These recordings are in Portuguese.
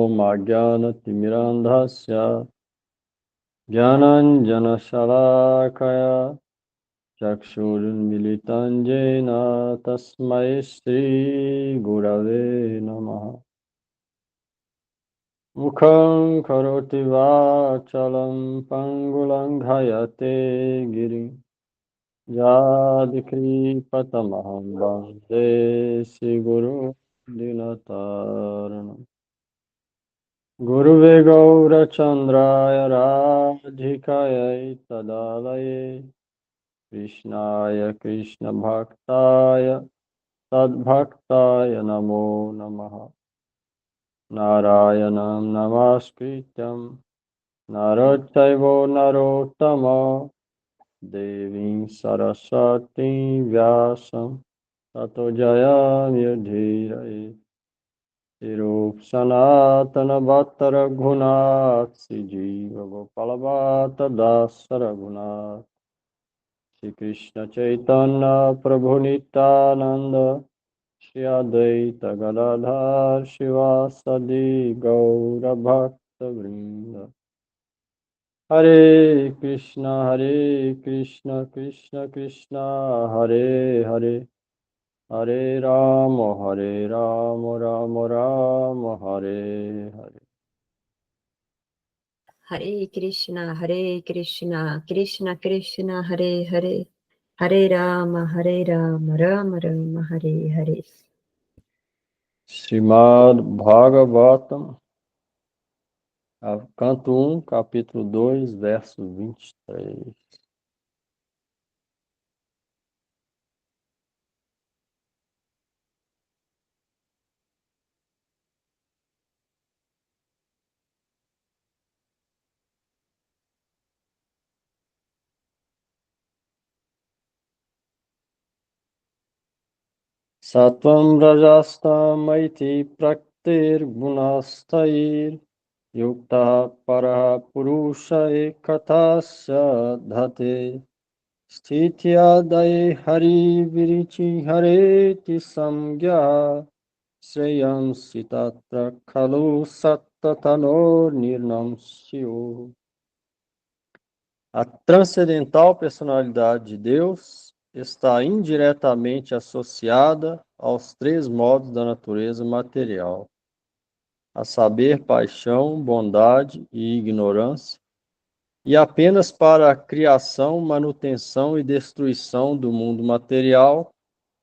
Magyana-timirandhasya Jnananjana-shalakaya Chakshurunmilitan jena Tasmai Shri Gurave Namaha. Mukham karoti vachalam pangulanghayate girim Jadikri patamaham bande Guru dinataranam Guruve Gaura Chandraya Radhikaya Tadalaye Krishnaya Krishna Bhaktaya Tadbhaktaya Namo Namaha Narayanam Namaskrityam Narottaivo Narottama Devim Saraswati Vyasam Tato Jayam Yudhiraye Tirup Sanatana Bhatta Raghunath Sijiva Gopala Bhatta Dasa Raghunath Shri Krishna Chaitanya Prabhu Nityananda Shri Advaita Gadadhar Shivasadi Gaura Bhakta Vrinda Hare Krishna Krishna Krishna Hare Hare Hare Rama Rama Rama Hare Hare. Hare Krishna Krishna Krishna Hare Hare, Hare Rama Rama Rama Hare Hare. Srimad Bhagavatam, canto 1, capítulo 2, verso 23. Satvam rajastam aiti praktir gunastair yukta para purusha ekatasya dhate sthitya hari virichi hareti samgya shreyam sitatra khalu sattatanor nirnamsyo. A transcendental personalidade de Deus está indiretamente associada aos três modos da natureza material, a saber, paixão, bondade e ignorância, e apenas para a criação, manutenção e destruição do mundo material,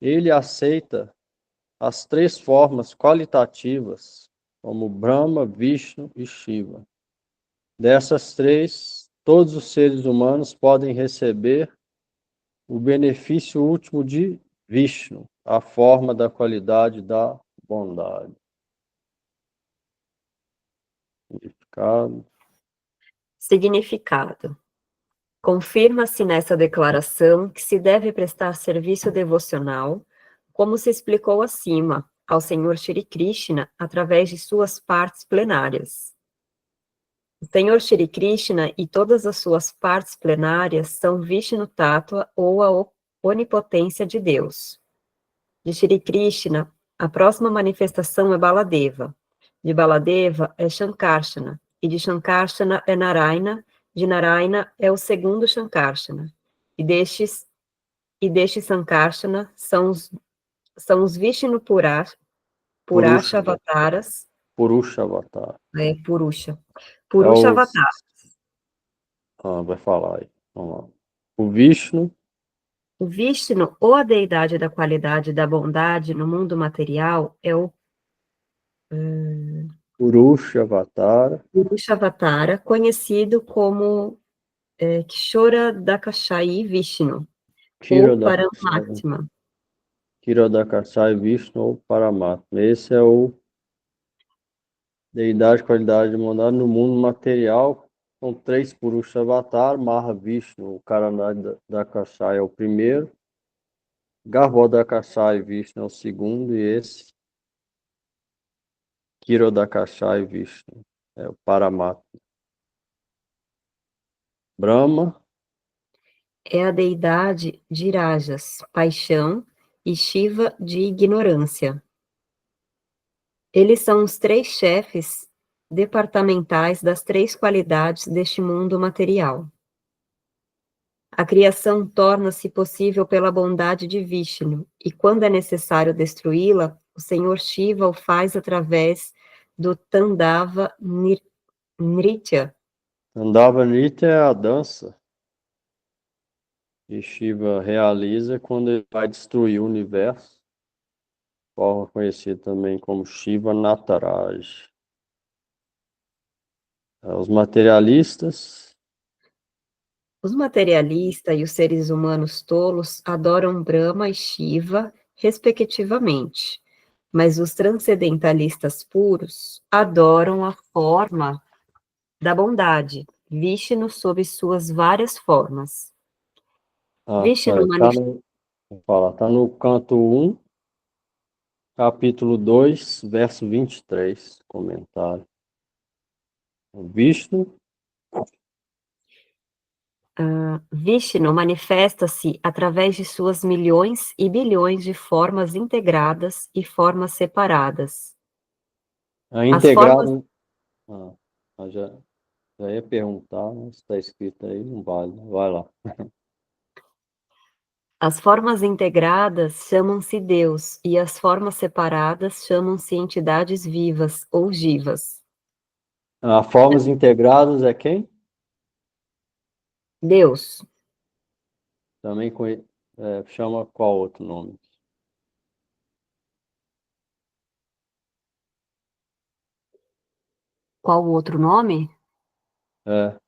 ele aceita as três formas qualitativas, como Brahma, Vishnu e Shiva. Dessas três, todos os seres humanos podem receber o benefício último de Vishnu, a forma da qualidade da bondade. Significado. Confirma-se nessa declaração que se deve prestar serviço devocional, como se explicou acima, ao Senhor Shri Krishna através de suas partes plenárias. O Senhor Shri Krishna e todas as suas partes plenárias são Vishnu Tattva ou a onipotência de Deus. De Shri Krishna, a próxima manifestação é Baladeva. De Baladeva é Shankarshana, e de Shankarshana é Narayana, de Narayana é o segundo Shankarshana, e deste Sankarshana são os Vishnu Purusha Avataras. Purusha Avatar. Purusha Avataras. Vai falar aí. Vamos lá. O Vishnu, ou a deidade da qualidade da bondade no mundo material, é o Purusha Avatara, conhecido como Kishora Dakashayi Vishnu, ou Paramatma. Kirodakasai Vishnu ou Paramatma. Esse é o deidade, qualidade de bondade no mundo material. São três Purusha Avatar, Mahavishnu, o Karanadakasai é o primeiro, Garbhodakasai Vishnu é o segundo, e esse Kirodakasai Vishnu é o Paramatma. Brahma é a deidade de Rajas, paixão, e Shiva de ignorância. Eles são os três chefes departamentais das três qualidades deste mundo material. A criação torna-se possível pela bondade de Vishnu, e quando é necessário destruí-la, o Senhor Shiva o faz através do Tandava Nritya. Tandava Nritya é a dança que Shiva realiza quando ele vai destruir o universo, forma conhecida também como Shiva Nataraj. Os materialistas, Os materialistas e os seres humanos tolos adoram Brahma e Shiva, respectivamente, mas os transcendentalistas puros adoram a forma da bondade, Vishnu sob suas várias formas. Vishnu tá no canto 1, capítulo 2, verso 23, comentário. Vishnu Vishnu manifesta-se através de suas milhões e bilhões de formas integradas e formas separadas. é As formas, integrado. Já ia perguntar, mas está escrito aí, não vale. Vai lá. as formas integradas chamam-se Deus e as formas separadas chamam-se entidades vivas ou jivas. Formas integradas é quem? Deus, Também chama qual outro nome? qual o outro nome? É,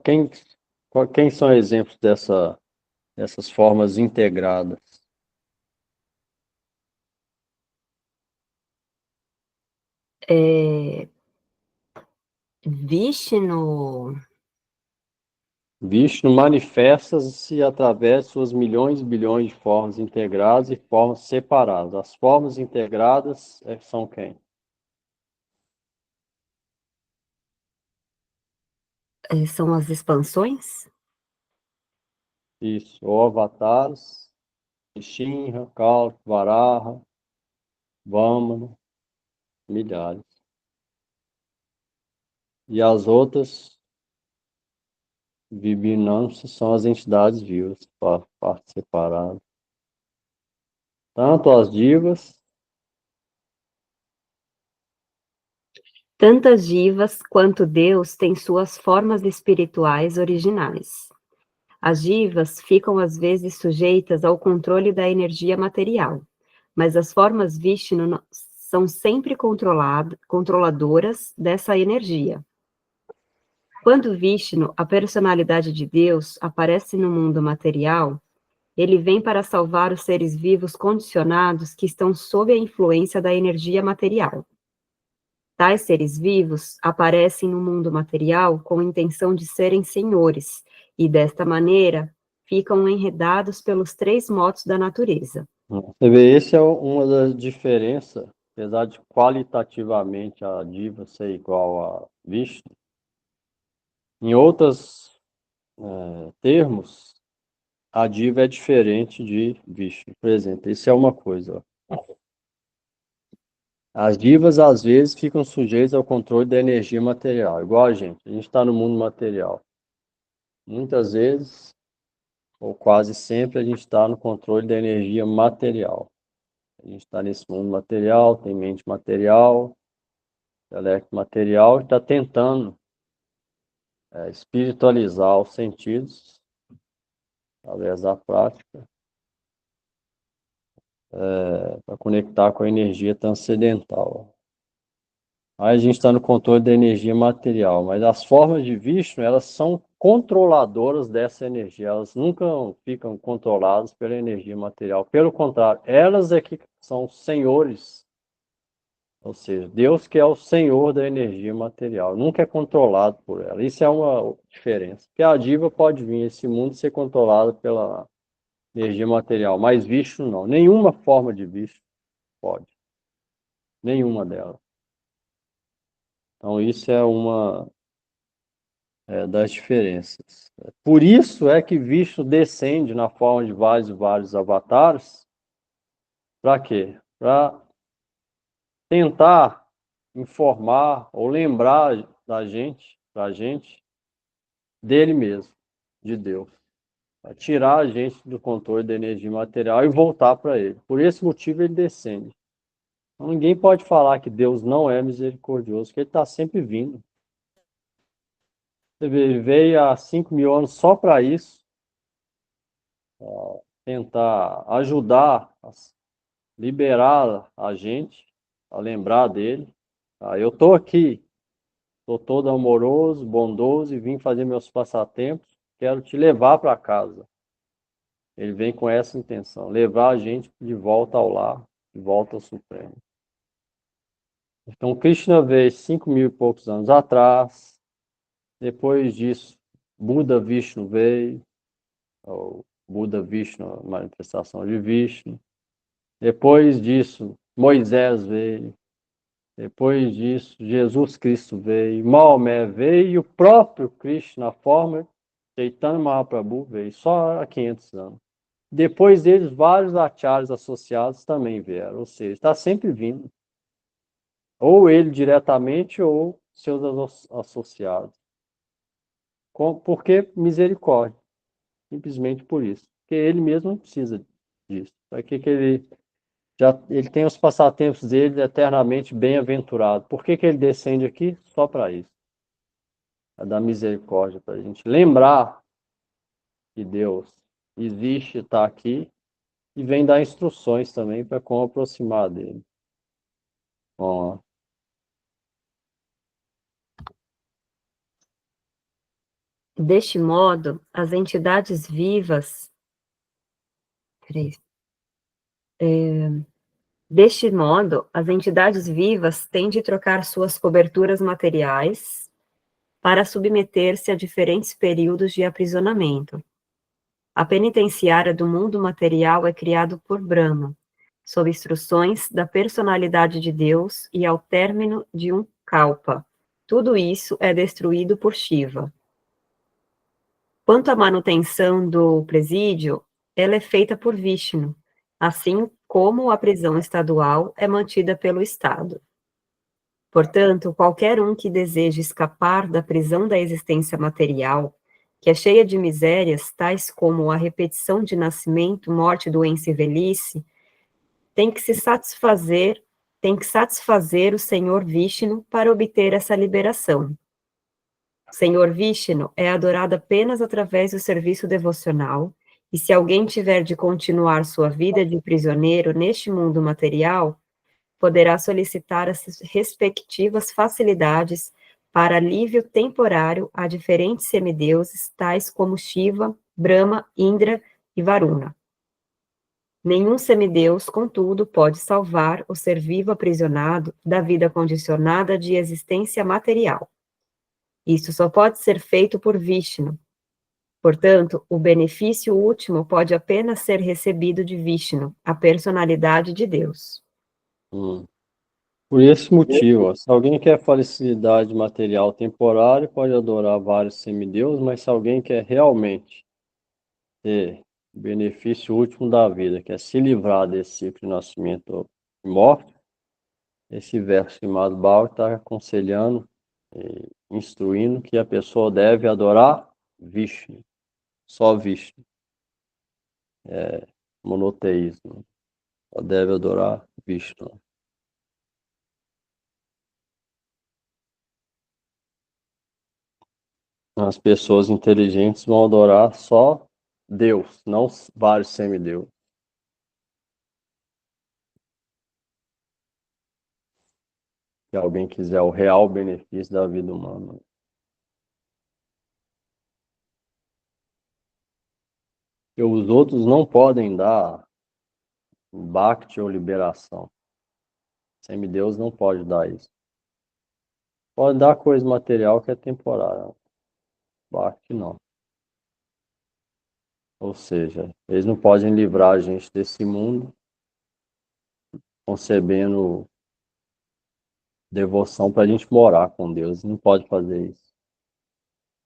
quem, quem são exemplos dessas formas integradas? Vishnu, Vishnu manifesta-se através de suas milhões e bilhões de formas integradas e formas separadas. As formas integradas são quem? são as expansões? Isso, ou avatares, Shinra, Kalpa, Varaha, Vamana, milhares. E as outras, Vibhinamsa, são as entidades vivas, parte separada. Tanto as divas, Tantas jivas quanto Deus têm suas formas espirituais originais. As jivas ficam às vezes sujeitas ao controle da energia material, mas as formas Vishnu são sempre controladoras dessa energia. Quando Vishnu, a personalidade de Deus, aparece no mundo material, ele vem para salvar os seres vivos condicionados que estão sob a influência da energia material. Tais seres vivos aparecem no mundo material com a intenção de serem senhores, e desta maneira ficam enredados pelos três motos da natureza. você vê, essa é uma das diferenças, apesar de qualitativamente a diva ser igual a Vishnu, em outros termos, a diva é diferente de Vishnu. Por exemplo, isso é uma coisa. Ó. As divas, às vezes, ficam sujeitas ao controle da energia material, igual a gente. A gente está no mundo material. Muitas vezes, ou quase sempre, a gente está no controle da energia material. A gente está nesse mundo material, tem mente material, intelecto material, e está tentando espiritualizar os sentidos, através da prática, para conectar com a energia transcendental. Aí a gente está no controle da energia material, mas as formas de Vishnu, elas são controladoras dessa energia, elas nunca ficam controladas pela energia material. Pelo contrário, elas é que são senhores, ou seja, Deus que é o senhor da energia material, nunca é controlado por ela. Isso é uma diferença. Porque a diva pode vir esse mundo ser controlado pela energia material, mas Vishnu não. Nenhuma forma de Vishnu pode. Nenhuma delas. Então, isso é uma das diferenças. Por isso é que Vishnu descende na forma de vários e vários avatares. Para quê? Para tentar informar ou lembrar da gente, pra gente, dele mesmo, de Deus. Para tirar a gente do controle da energia material e voltar para ele. Por esse motivo ele descende. Então, ninguém pode falar que Deus não é misericordioso, que ele está sempre vindo. Ele veio há 5.000 anos só para isso, tentar ajudar, a liberar a gente, a lembrar dele. Eu estou aqui, estou todo amoroso, bondoso e vim fazer meus passatempos, quero te levar para casa. Ele vem com essa intenção, levar a gente de volta ao lar, de volta ao Supremo. Então, Krishna veio 5.000 e poucos anos atrás. Depois disso, Buda Vishnu veio, o Buda Vishnu, a manifestação de Vishnu. Depois disso, Moisés veio. Depois disso, Jesus Cristo veio, Maomé veio e o próprio Krishna, na forma Chaitanya Mahaprabhu, veio só há 500 anos. Depois deles, vários acharyas associados também vieram, ou seja, está sempre vindo. Ou ele diretamente ou seus associados. Por que misericórdia? Simplesmente por isso. Porque ele mesmo não precisa disso. Para que ele tem os passatempos dele eternamente bem-aventurado? Por que ele descende aqui? Só para isso. Para dar misericórdia para a gente lembrar que Deus existe, está aqui e vem dar instruções também para como aproximar dele. Bom, Deste modo, as entidades vivas. Deste modo, as entidades vivas têm de trocar suas coberturas materiais para submeter-se a diferentes períodos de aprisionamento. A penitenciária do mundo material é criada por Brahma, sob instruções da personalidade de Deus e ao término de um kalpa. Tudo isso é destruído por Shiva. Quanto à manutenção do presídio, ela é feita por Vishnu, assim como a prisão estadual é mantida pelo Estado. Portanto, qualquer um que deseje escapar da prisão da existência material, que é cheia de misérias, tais como a repetição de nascimento, morte, doença e velhice, tem que satisfazer o Senhor Vishnu para obter essa liberação. O Senhor Vishnu é adorado apenas através do serviço devocional, e se alguém tiver de continuar sua vida de prisioneiro neste mundo material, poderá solicitar as respectivas facilidades para alívio temporário a diferentes semideuses, tais como Shiva, Brahma, Indra e Varuna. Nenhum semideus, contudo, pode salvar o ser vivo aprisionado da vida condicionada de existência material. Isso só pode ser feito por Vishnu. Portanto, o benefício último pode apenas ser recebido de Vishnu, a personalidade de Deus. Por esse motivo, se alguém quer felicidade material temporária, pode adorar vários semideuses, mas se alguém quer realmente ter o benefício último da vida, que é se livrar desse ciclo de nascimento e morte, esse verso chamado Baal está aconselhando e instruindo que a pessoa deve adorar Vishnu, só Vishnu, monoteísmo, só deve adorar Vishnu. As pessoas inteligentes vão adorar só Deus, não vários semideuses. Se alguém quiser o real benefício da vida humana. E os outros não podem dar bhakti ou liberação. Semideus não pode dar isso. Pode dar coisa material que é temporária. Bhakti não. Ou seja, eles não podem livrar a gente desse mundo concebendo devoção para a gente morar com Deus. Não pode fazer isso.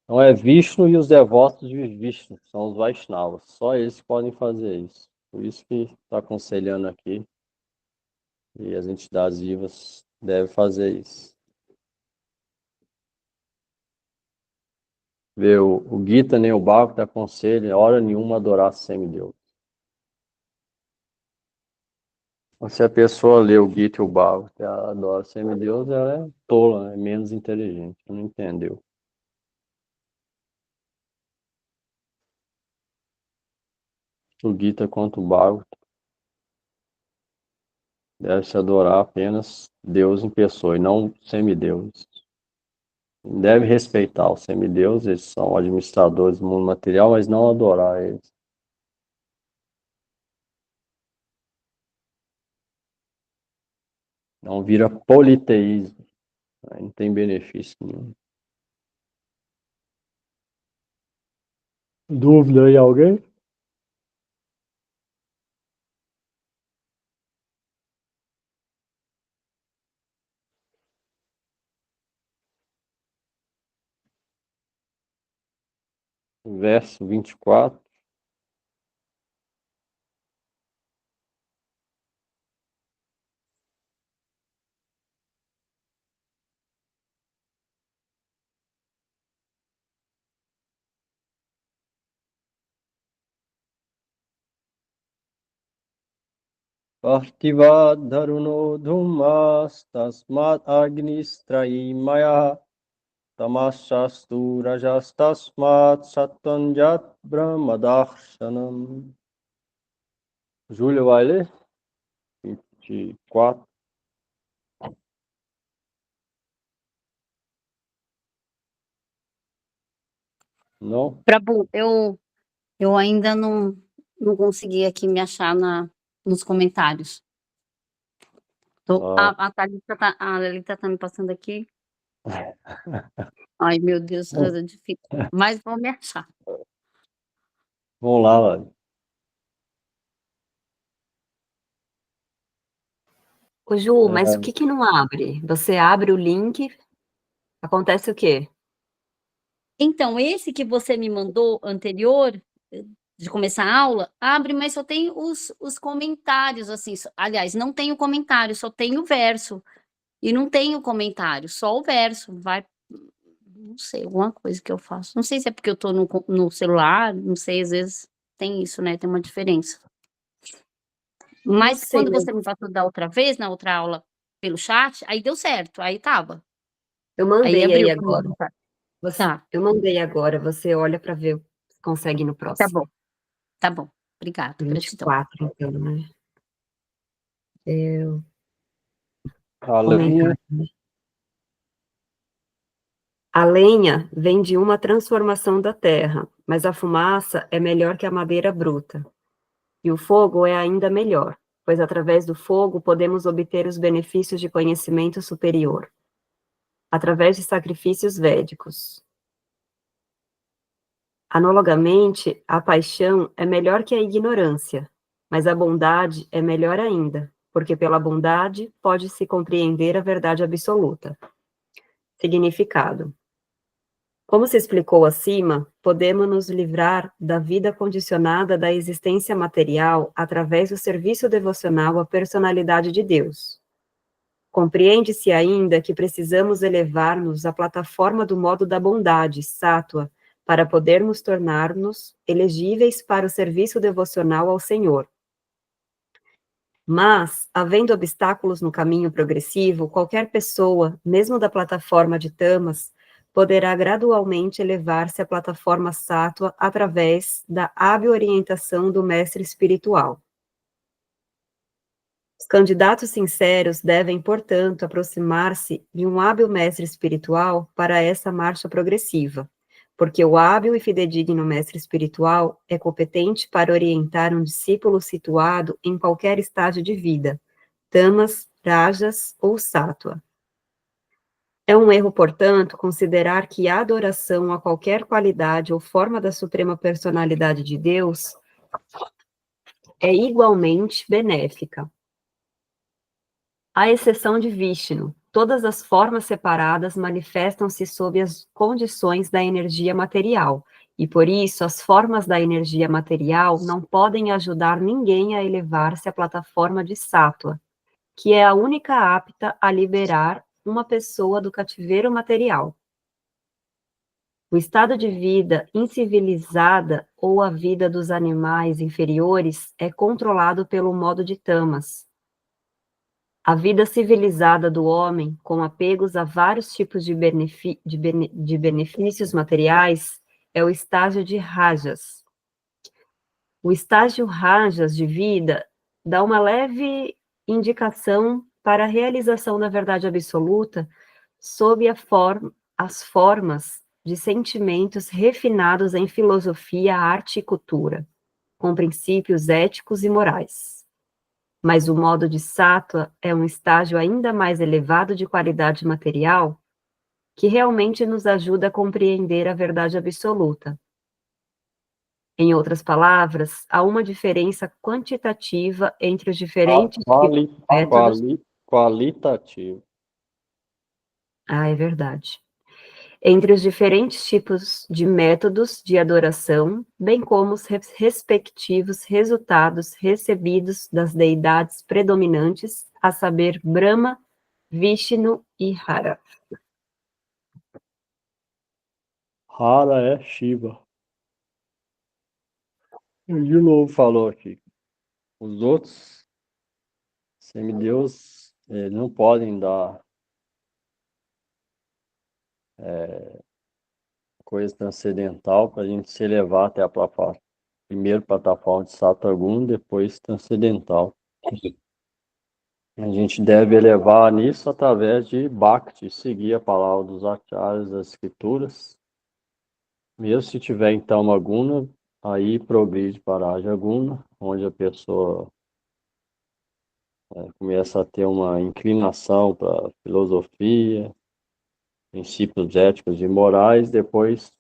Então é Vishnu e os devotos de Vishnu, são os Vaishnavas. Só eles podem fazer isso. Por isso que está aconselhando aqui E as entidades vivas devem fazer isso. Vê, o Gita nem o Bhagavad aconselha hora nenhuma adorar semideus. Se a pessoa lê o Gita e o Bhagavad e ela adora semideus, ela é tola, é menos inteligente, não entendeu. O Gita quanto o Bhagavad deve-se adorar apenas Deus em pessoa e não semideuses. Deve respeitar os semideuses, eles são administradores do mundo material, mas não adorar eles. Não vira politeísmo, né? Não tem benefício nenhum. Dúvida aí, alguém? Verso 24. Partivadaruno dhumas tasmat agnistrahi maya tamashastu rajastasmat sattvanjat brahmadarshanam. Júlia vai ler? 24. Não? Prabhu, eu ainda não consegui aqui me achar nos comentários. A Lelita tá me passando aqui. Ai, meu Deus, é difícil. Mas vou me achar. Vamos lá, Lali. Ô, Ju, mas o que não abre? Você abre o link, acontece o quê? Então, esse que você me mandou anterior, de começar a aula, abre, mas só tem os comentários, assim. Aliás, não tem o comentário, só tem o verso. E não tem o comentário, só o verso. Vai, não sei, alguma coisa que eu faço. Não sei se é porque eu tô no celular, não sei, às vezes tem isso, né? Tem uma diferença. Mas sei, quando você me passou da outra vez, na outra aula, pelo chat, aí deu certo, aí tava. Eu Aí mandei aí abriu. agora. Tá, Eu mandei agora, você olha para ver se consegue no tá próximo. bom, tá bom. Obrigada, gratidão. 24, então, né? Eu A comentar lenha. aqui. A lenha vem de uma transformação da terra, mas a fumaça é melhor que a madeira bruta. E o fogo é ainda melhor, pois através do fogo podemos obter os benefícios de conhecimento superior, através de sacrifícios védicos. Analogamente, a paixão é melhor que a ignorância, mas a bondade é melhor ainda, porque pela bondade pode-se compreender a verdade absoluta. Significado. Como se explicou acima, podemos nos livrar da vida condicionada da existência material através do serviço devocional à personalidade de Deus. Compreende-se ainda que precisamos elevar-nos à plataforma do modo da bondade, sátua, para podermos tornar-nos elegíveis para o serviço devocional ao Senhor. Mas, havendo obstáculos no caminho progressivo, qualquer pessoa, mesmo da plataforma de tamas, poderá gradualmente elevar-se à plataforma sátua através da hábil orientação do mestre espiritual. Os candidatos sinceros devem, portanto, aproximar-se de um hábil mestre espiritual para essa marcha progressiva, porque o hábil e fidedigno mestre espiritual é competente para orientar um discípulo situado em qualquer estágio de vida, tamas, rajas ou sátua. É um erro, portanto, considerar que a adoração a qualquer qualidade ou forma da suprema personalidade de Deus é igualmente benéfica. À exceção de Vishnu, todas as formas separadas manifestam-se sob as condições da energia material, e por isso as formas da energia material não podem ajudar ninguém a elevar-se à plataforma de Sattva, que é a única apta a liberar uma pessoa do cativeiro material. O estado de vida incivilizada ou a vida dos animais inferiores é controlado pelo modo de tamas. A vida civilizada do homem, com apegos a vários tipos de benefícios materiais, é o estágio de rajas. O estágio rajas de vida dá uma leve indicação para a realização da verdade absoluta sob as formas de sentimentos refinados em filosofia, arte e cultura, com princípios éticos e morais. Mas o modo de sattva é um estágio ainda mais elevado de qualidade material, que realmente nos ajuda a compreender a verdade absoluta. Em outras palavras, há uma diferença quantitativa entre os diferentes tipos de métodos. Qualitativo. É verdade. Entre os diferentes tipos de métodos de adoração, bem como os respectivos resultados recebidos das deidades predominantes, a saber, Brahma, Vishnu e Hara. Hara é Shiva. E de novo falou aqui. Os outros semideus não podem dar coisa transcendental para a gente se elevar até a plataforma. Primeiro plataforma de Sataguna, depois transcendental. A gente deve elevar nisso através de Bhakti, seguir a palavra dos acharyas, das escrituras. Mesmo se tiver então uma guna, aí progride para a Rajaguna, onde a pessoa começa a ter uma inclinação para filosofia, princípios éticos e morais, depois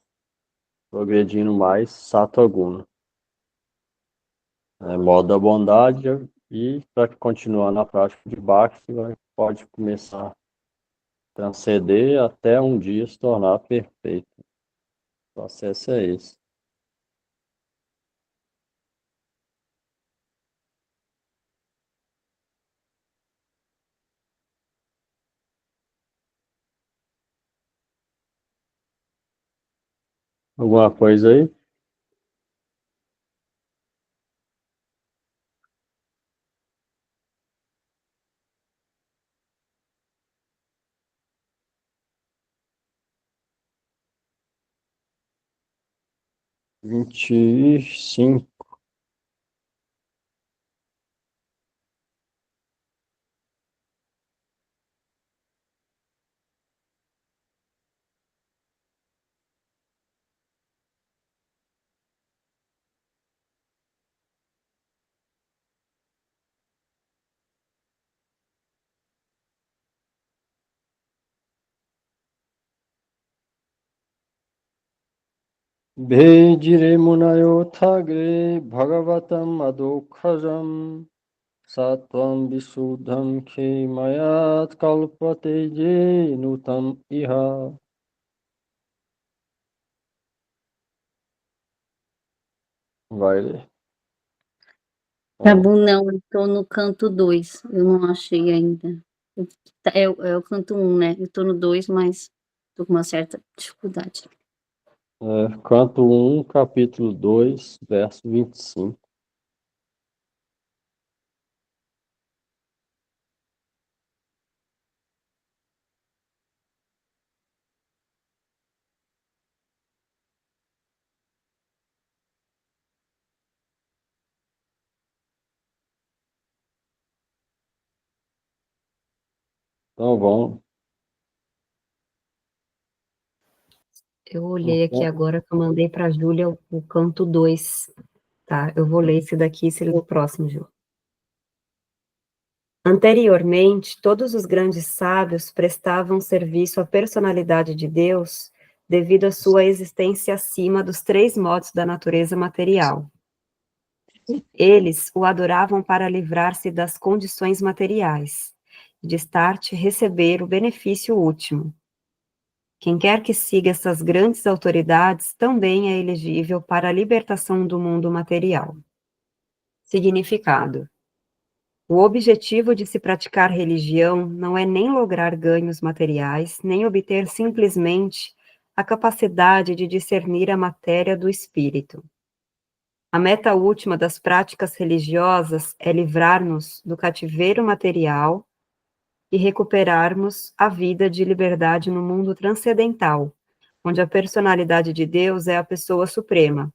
progredindo mais Sattva-guna. Modo da bondade, e para continuar na prática de Bhakti, pode começar a transcender até um dia se tornar perfeito. O processo é esse. Alguma coisa aí? Vinte e cinco. Vedire munayo thagre bhagavatam adokhajam Sattvam Visuddham Mayat Kalpate Nutam Iha. Vai ler. Tabu não, eu tô no canto 2, eu não achei ainda. É o canto 1, né? Eu tô no 2, mas tô com uma certa dificuldade. Canto 1, capítulo 2, verso 25. Então vamos. Eu olhei aqui agora que eu mandei para a Júlia o canto 2, tá? Eu vou ler esse daqui e esse no próximo, Ju. Anteriormente, todos os grandes sábios prestavam serviço à personalidade de Deus devido à sua existência acima dos 3 modos da natureza material. Eles o adoravam para livrar-se das condições materiais, e de start receber o benefício último. Quem quer que siga essas grandes autoridades também é elegível para a libertação do mundo material. Significado: O objetivo de se praticar religião não é nem lograr ganhos materiais, nem obter simplesmente a capacidade de discernir a matéria do espírito. A meta última das práticas religiosas é livrar-nos do cativeiro material e recuperarmos a vida de liberdade no mundo transcendental, onde a personalidade de Deus é a pessoa suprema.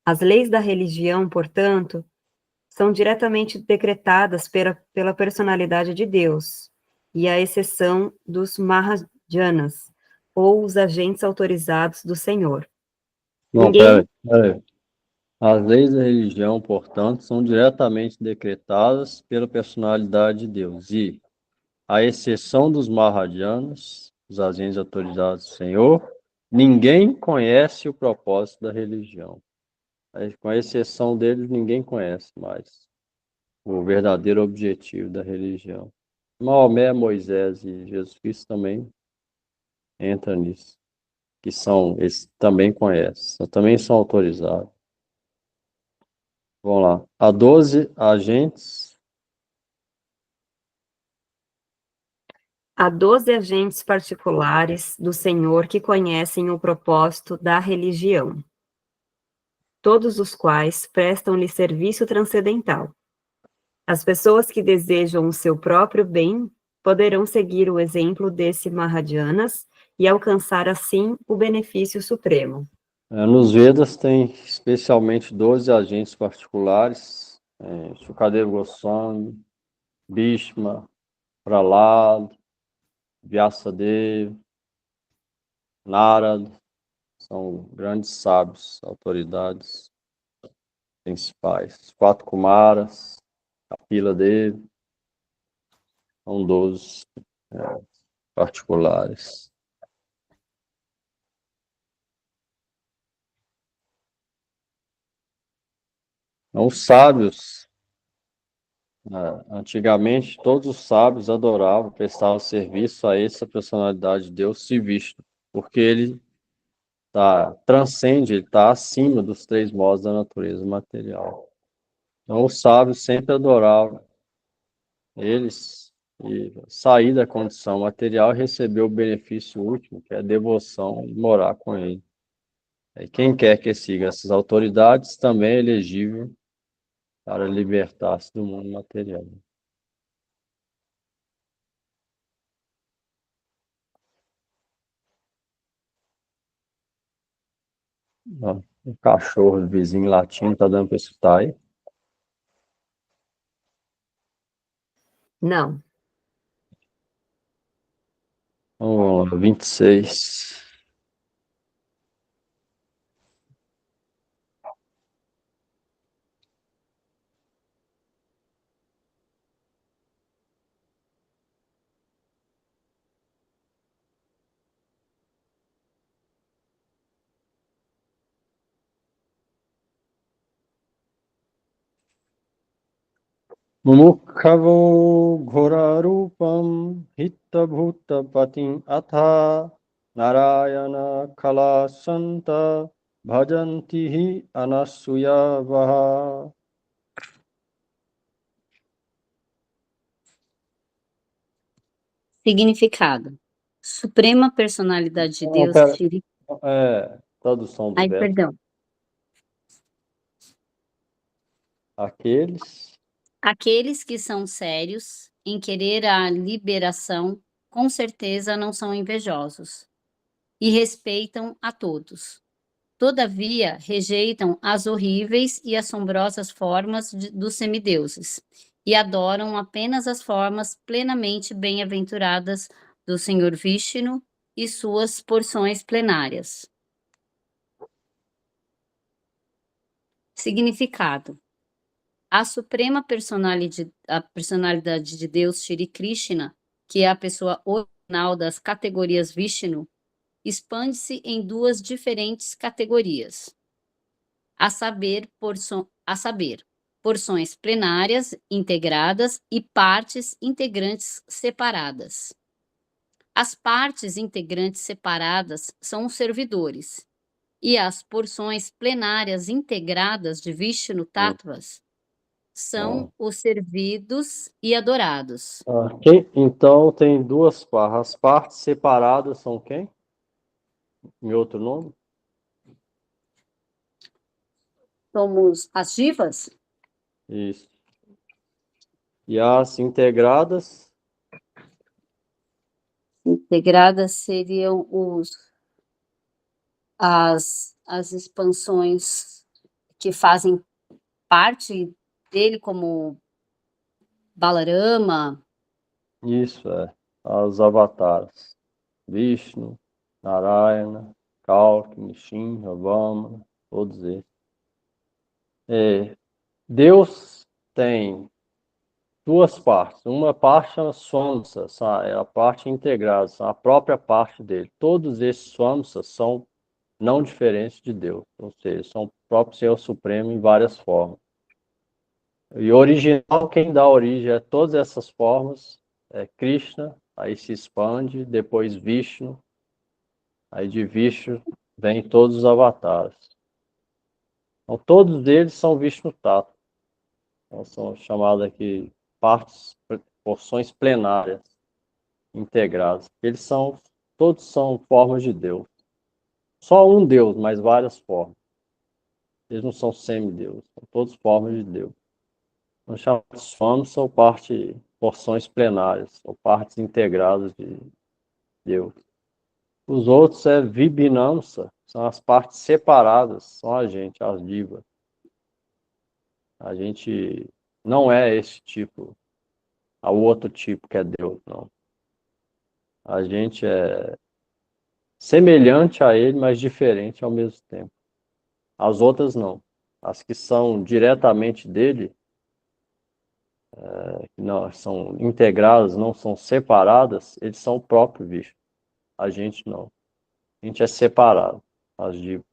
As leis da religião, portanto, são diretamente decretadas pela personalidade de Deus, e à exceção dos Mahajanas, ou os agentes autorizados do Senhor. Não, Ninguém... pera aí. As leis da religião, portanto, são diretamente decretadas pela personalidade de Deus e, à exceção dos Mahajanas, os agentes autorizados do Senhor, ninguém conhece o propósito da religião. Com exceção deles, ninguém conhece mais o verdadeiro objetivo da religião. Maomé, Moisés e Jesus Cristo também entram nisso, que são, eles também conhecem, também são autorizados. Vamos lá. Há 12 agentes. Há 12 agentes particulares do Senhor que conhecem o propósito da religião, todos os quais prestam-lhe serviço transcendental. As pessoas que desejam o seu próprio bem poderão seguir o exemplo desse Mahajanas e alcançar assim o benefício supremo. Nos Vedas tem especialmente 12 agentes particulares, Shukadeva Goswami, Bhishma, Prahlad, Vyasadeva, Narada, são grandes sábios, autoridades principais. 4 Kumaras, Kapila Deva, são 12 particulares. Então, os sábios, antigamente, todos os sábios adoravam, prestavam serviço a essa personalidade de Deus, Vishnu, porque ele transcende, ele está acima dos 3 modos da natureza material. Então, os sábios sempre adoravam eles e sair da condição material e receber o benefício último, que é a devoção e morar com ele. E quem quer que siga essas autoridades também é elegível para libertar-se do mundo material. Ó, o cachorro do vizinho latindo, tá dando para escutar aí? Não. Vamos lá, 26. Mumukkhavo ghorarupam hittabhutapatim atha narayana khalasanta bhajantihi anasuyavaha. Significado. Suprema personalidade de Deus, Pera, Shri... tradução do Ai, verso. perdão. Aqueles que são sérios em querer a liberação, com certeza não são invejosos e respeitam a todos. Todavia, rejeitam as horríveis e assombrosas formas dos semideuses e adoram apenas as formas plenamente bem-aventuradas do Senhor Vishnu e suas porções plenárias. Significado. A suprema personalidade de Deus, Shri Krishna, que é a pessoa original das categorias Vishnu, expande-se em 2 diferentes categorias, a saber, porções plenárias integradas e partes integrantes separadas. As partes integrantes separadas são os servidores, e as porções plenárias integradas de Vishnu Tattvas são os servidos e adorados. Então, tem duas partes. As partes separadas são quem? Em outro nome? Somos as divas? Isso. E as integradas? Integradas seriam as expansões que fazem parte dele, como Balarama. Isso, as avatares. Vishnu, Narayana, Kalki, Nishin, Ravana, todos eles. Deus tem duas partes. Uma parte chama Swamsa, é a parte integrada, a própria parte dele. Todos esses Swamsas são não diferentes de Deus, ou seja, são o próprio Senhor Supremo em várias formas. E original, quem dá origem a todas essas formas é Krishna, aí se expande, depois Vishnu, aí de Vishnu vem todos os avatares. Então, todos eles são Vishnu Tattva. Então, são chamados aqui partes, porções plenárias, integradas. Todos são formas de Deus. Só um Deus, mas várias formas. Eles não são semideuses, são todas formas de Deus. Os chamados formas são porções plenárias, ou partes integradas de Deus. Os outros Vibhinamsa, são as partes separadas, são a gente, as divas. A gente não é esse tipo, o outro tipo que é Deus, não. A gente é semelhante a ele, mas diferente ao mesmo tempo. As outras não. As que são diretamente dele, que não são integradas, não são separadas, eles são o próprio bicho. A gente não. A gente é separado. As divas.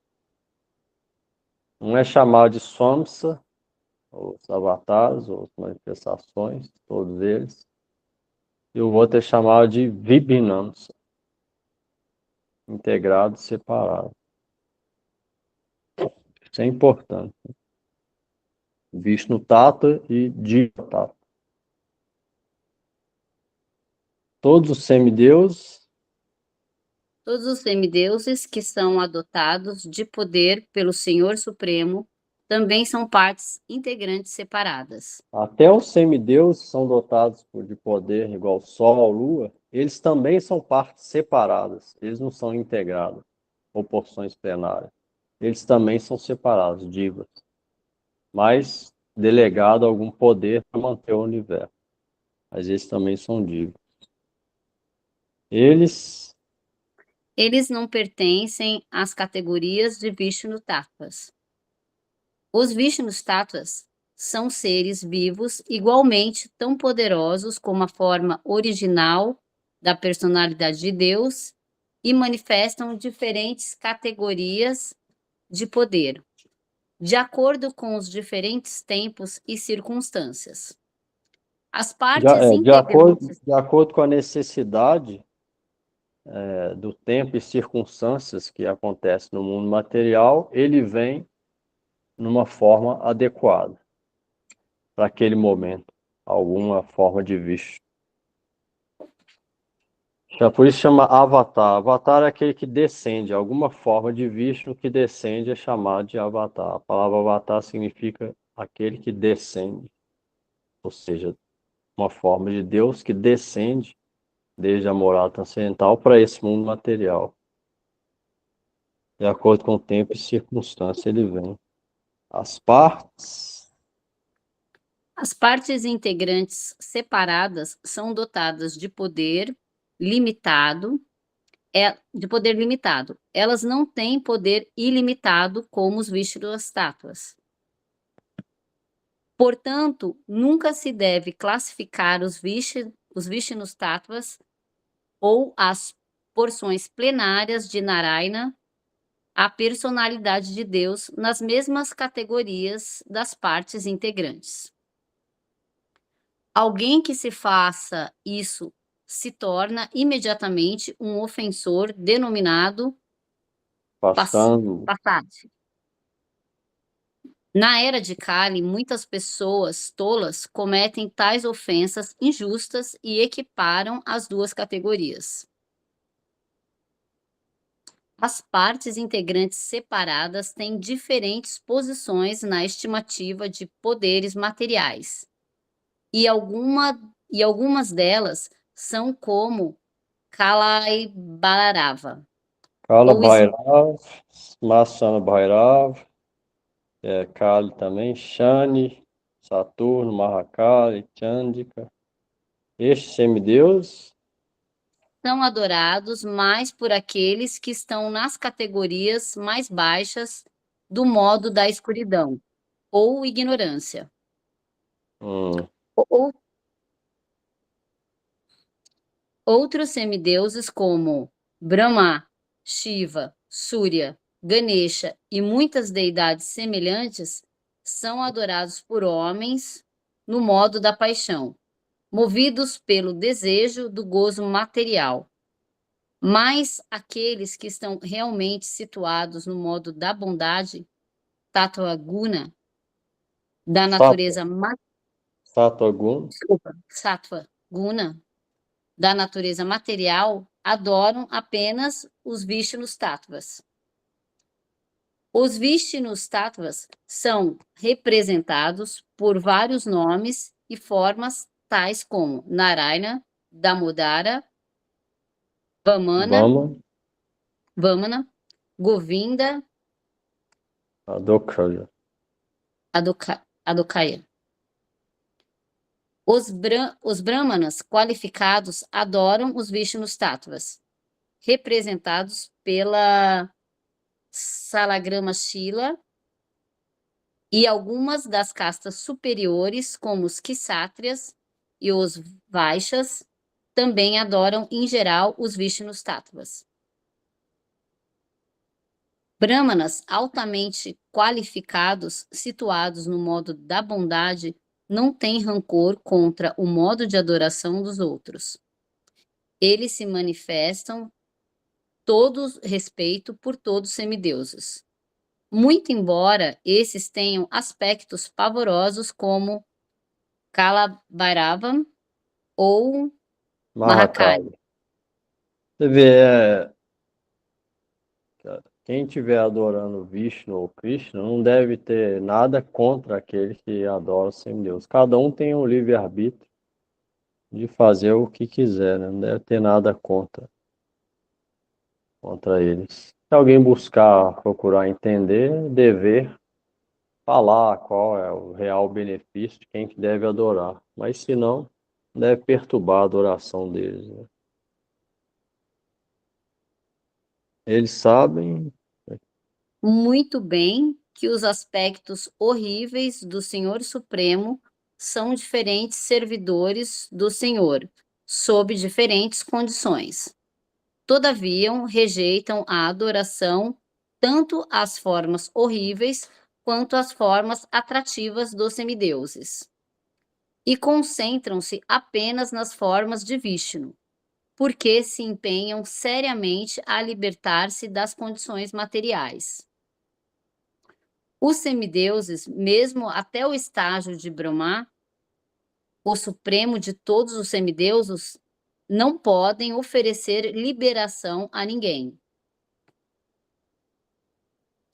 Um é chamado de Swamsa, os avatares, ou as manifestações, todos eles. E o outro é chamado de Vibhinamsa, integrado e separado. Isso é importante. Vishnu Tattva e Jiva Tattva. Todos os semideuses. Todos os semideuses que são adotados de poder pelo Senhor Supremo também são partes integrantes separadas. Até os semideuses são dotados de poder igual Sol, Lua. Eles também são partes separadas. Eles não são integrados, ou porções plenárias. Eles também são separados, divas. Mas delegado algum poder para manter o universo. Mas eles também são divas. Eles não pertencem às categorias de Vishnu Tattvas. Os Vishnu Tattvas são seres vivos igualmente tão poderosos como a forma original da personalidade de Deus e manifestam diferentes categorias de poder, de acordo com os diferentes tempos e circunstâncias. As partes integrantes... de acordo com a necessidade do tempo e circunstâncias que acontecem no mundo material, ele vem numa forma adequada para aquele momento, alguma forma de Vishnu. Por isso chama Avatar. Avatar é aquele que descende, alguma forma de Vishnu que descende é chamado de Avatar. A palavra Avatar significa aquele que descende, ou seja, uma forma de Deus que descende desde a morada transcendental para esse mundo material. De acordo com o tempo e circunstância, ele vem. As partes integrantes separadas são dotadas de poder limitado, Elas não têm poder ilimitado como os Vishnu Tattvas. Portanto, nunca se deve classificar os Vishnu Tattvas ou as porções plenárias de Narayana, a personalidade de Deus, nas mesmas categorias das partes integrantes. Alguém que se faça isso se torna imediatamente um ofensor denominado passando. Passade. Na era de Kali, muitas pessoas tolas cometem tais ofensas injustas e equiparam as duas categorias. As partes integrantes separadas têm diferentes posições na estimativa de poderes materiais, e algumas delas são como Kalai Balarava. Kala Ou es- Bhairav, Masana Bhairav, Kali também, Shani, Saturno, Mahakali, Chandika. Estes semideuses, São adorados mais por aqueles que estão nas categorias mais baixas do modo da escuridão ou ignorância. hum, Ou- Outros semideuses como Brahma, Shiva, Surya, Ganesha e muitas deidades semelhantes são adorados por homens no modo da paixão, movidos pelo desejo do gozo material. Mas aqueles que estão realmente situados no modo da bondade, Tattva Guna, da Sattva, natureza, Sattva Guna, Sattva Guna, da natureza material, adoram apenas os Vishnus Tattvas. Os Vishnus Tattvas são representados por vários nomes e formas, tais como Narayana, Damodara, Vama, Vamana, Govinda, Adokaya. Adokaya. Os Brahmanas qualificados adoram os Vishnus Tattvas, representados pela Salagrama Shila, e algumas das castas superiores, como os Kshatriyas e os Vaixas, também adoram, em geral, os Vishnus Tattvas. Brahmanas altamente qualificados, situados no modo da bondade, não têm rancor contra o modo de adoração dos outros. Eles se manifestam todo respeito por todos os semideuses. Muito embora esses tenham aspectos pavorosos como Kalabhairavam ou Mahakali. Mahakali. Você vê, quem estiver adorando Vishnu ou Krishna não deve ter nada contra aquele que adora o semideus. Cada um tem um livre-arbítrio de fazer o que quiser, né? Não deve ter nada contra eles. Se alguém buscar, procurar entender, dever falar qual é o real benefício de quem que deve adorar. Mas se não, deve perturbar a adoração deles, né? Eles sabem, Muito bem que os aspectos horríveis do Senhor Supremo são diferentes servidores do Senhor, sob diferentes condições. Todavia, rejeitam a adoração tanto às formas horríveis quanto às formas atrativas dos semideuses, e concentram-se apenas nas formas de Vishnu, porque se empenham seriamente a libertar-se das condições materiais. Os semideuses, mesmo até o estágio de Brahma, o supremo de todos os semideuses, não podem oferecer liberação a ninguém.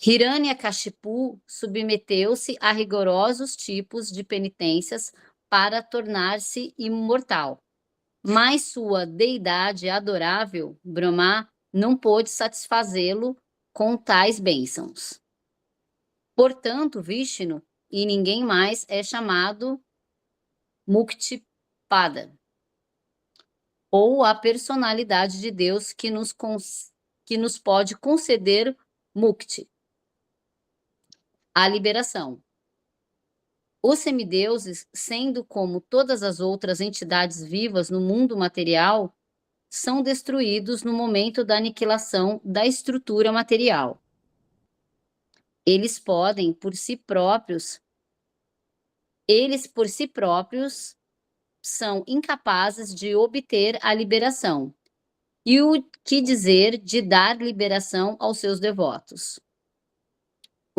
Hiranyakashipu submeteu-se a rigorosos tipos de penitências para tornar-se imortal, mas sua deidade adorável, Brahma, não pôde satisfazê-lo com tais bênçãos. Portanto, Vishnu e ninguém mais é chamado Muktipada, ou a personalidade de Deus que nos pode conceder Mukti, a liberação. Os semideuses, sendo como todas as outras entidades vivas no mundo material, são destruídos no momento da aniquilação da estrutura material. Eles por si próprios, são incapazes de obter a liberação. E o que dizer de dar liberação aos seus devotos?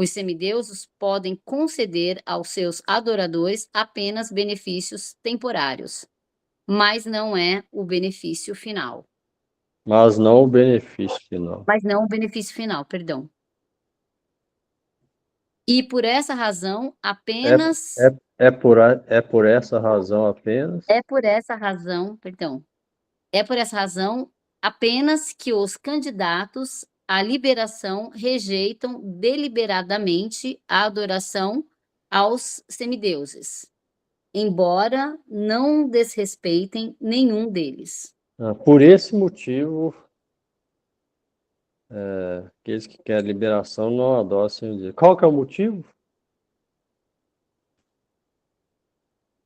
Os semideuses podem conceder aos seus adoradores apenas benefícios temporários, mas não é o benefício final. Mas não o benefício final. Mas não o benefício final, perdão. E por essa razão, apenas... É por essa razão apenas? É por essa razão, perdão. É por essa razão apenas que os candidatos à liberação rejeitam deliberadamente a adoração aos semideuses, embora não desrespeitem nenhum deles. Por esse motivo, aqueles que querem liberação não adoram o Senhor Deus. Qual que é o motivo?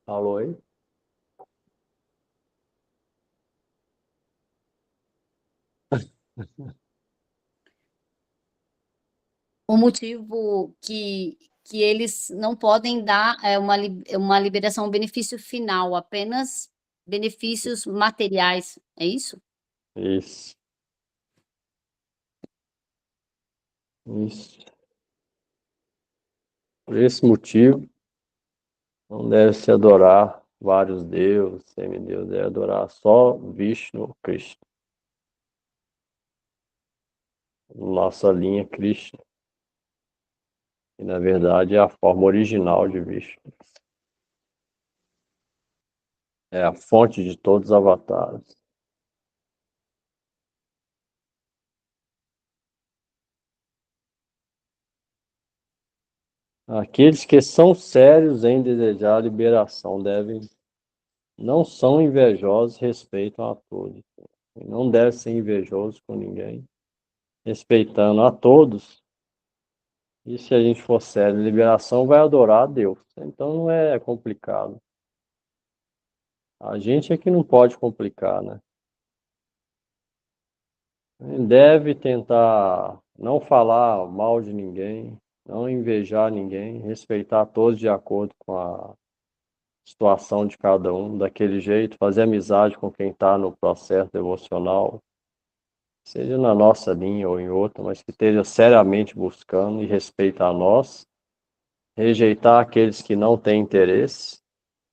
Alô aí? O motivo que eles não podem dar uma liberação, um benefício final, apenas benefícios materiais, é isso? Isso. Isso. Por esse motivo, não deve se adorar vários deuses, semideuses, deve adorar só Vishnu, Krishna. Nossa linha Krishna. Que na verdade é a forma original de Vishnu. É a fonte de todos os avatares. Aqueles que são sérios em desejar a liberação não são invejosos, respeitam a todos. Não deve ser invejoso com ninguém, respeitando a todos. E se a gente for sério, liberação vai adorar a Deus. Então não é complicado. A gente é que não pode complicar, né? Deve tentar não falar mal de ninguém, não invejar ninguém, respeitar todos de acordo com a situação de cada um, daquele jeito, fazer amizade com quem está no processo devocional, seja na nossa linha ou em outra, mas que esteja seriamente buscando e respeita a nós, rejeitar aqueles que não têm interesse.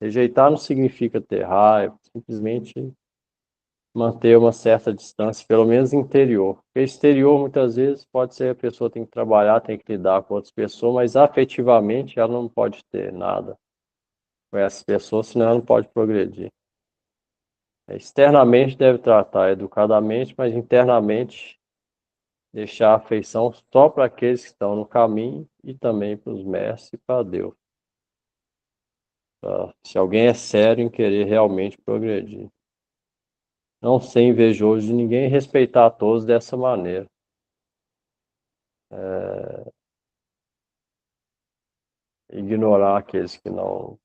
Rejeitar não significa ter raiva, simplesmente manter uma certa distância, pelo menos interior. Porque exterior, muitas vezes, pode ser a pessoa tem que trabalhar, tem que lidar com outras pessoas, mas afetivamente ela não pode ter nada com essas pessoas, senão ela não pode progredir. Externamente deve tratar educadamente, mas internamente deixar a afeição só para aqueles que estão no caminho e também para os mestres e para Deus. Se alguém é sério em querer realmente progredir. Não ser invejoso de ninguém e respeitar a todos dessa maneira. Ignorar aqueles que não,